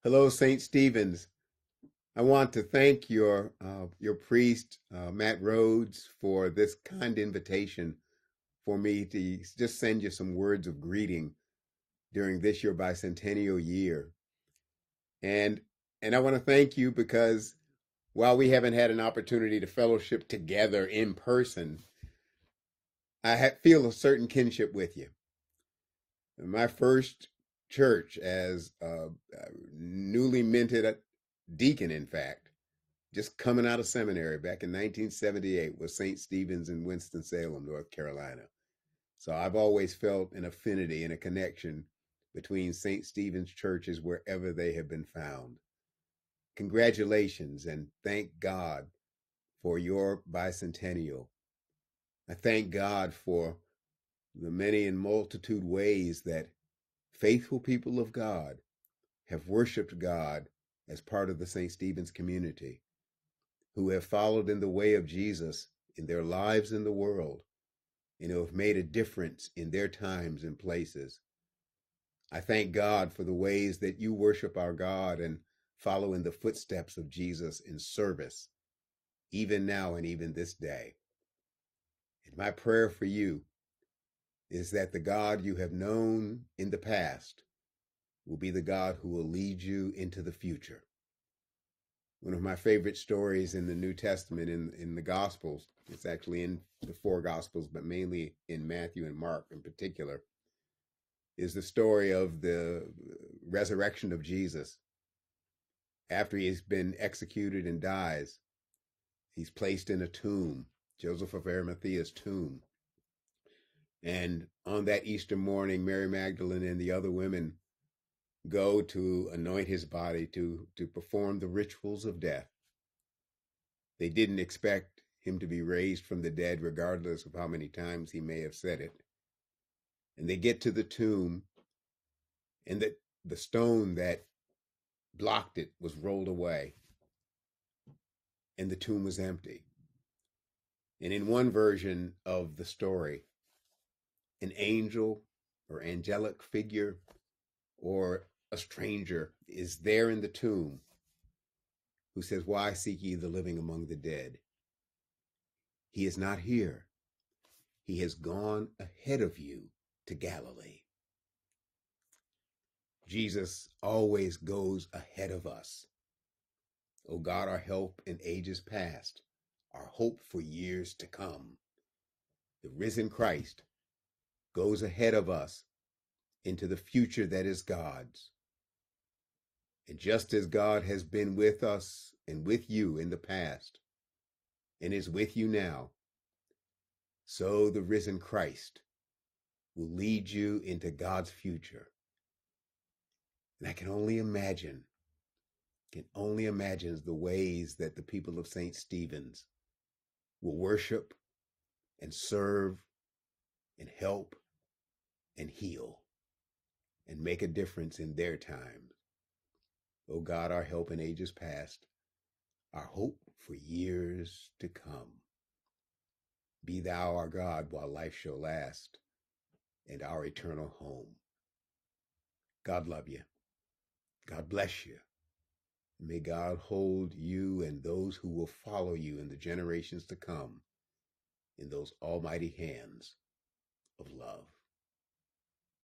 Hello, St. Stephen's. I want to thank your priest, Matt Rhodes, for this kind invitation for me to just send you some words of greeting during this your bicentennial year. And and I want to thank you because while we haven't had an opportunity to fellowship together in person, feel a certain kinship with you. My first church as a newly minted deacon, in fact, just coming out of seminary back in 1978 was St. Stephen's in Winston-Salem, North Carolina. So I've always felt an affinity and a connection between St. Stephen's churches wherever they have been found. Congratulations and thank God for your bicentennial. I thank God for the many and multitude ways that faithful people of God have worshiped God as part of the St. Stephen's community, who have followed in the way of Jesus in their lives in the world, and who have made a difference in their times and places. I thank God for the ways that you worship our God and follow in the footsteps of Jesus in service, even now and even this day. And my prayer for you is that the God you have known in the past will be the God who will lead you into the future. One of my favorite stories in the New Testament, in the Gospels, it's actually in the four Gospels, but mainly in Matthew and Mark in particular, is the story of the resurrection of Jesus. After he's been executed and dies, he's placed in a tomb, Joseph of Arimathea's tomb. And on that Easter morning, Mary Magdalene and the other women go to anoint his body to perform the rituals of death. They didn't expect him to be raised from the dead, regardless of how many times he may have said it. And they get to the tomb, and the stone that blocked it was rolled away, and the tomb was empty. And in one version of the story, an angel or angelic figure or a stranger is there in the tomb who says, "Why seek ye the living among the dead? He is not here. He has gone ahead of you to Galilee." Jesus always goes ahead of us. O God, our help in ages past, our hope for years to come. The risen Christ goes ahead of us into the future that is God's. And just as God has been with us and with you in the past and is with you now, so the risen Christ will lead you into God's future. And I can only imagine the ways that the people of St. Stephen's will worship and serve and help and heal and make a difference in their times. O God, our help in ages past, our hope for years to come. Be thou our God while life shall last and our eternal home. God love you. God bless you. May God hold you and those who will follow you in the generations to come in those almighty hands.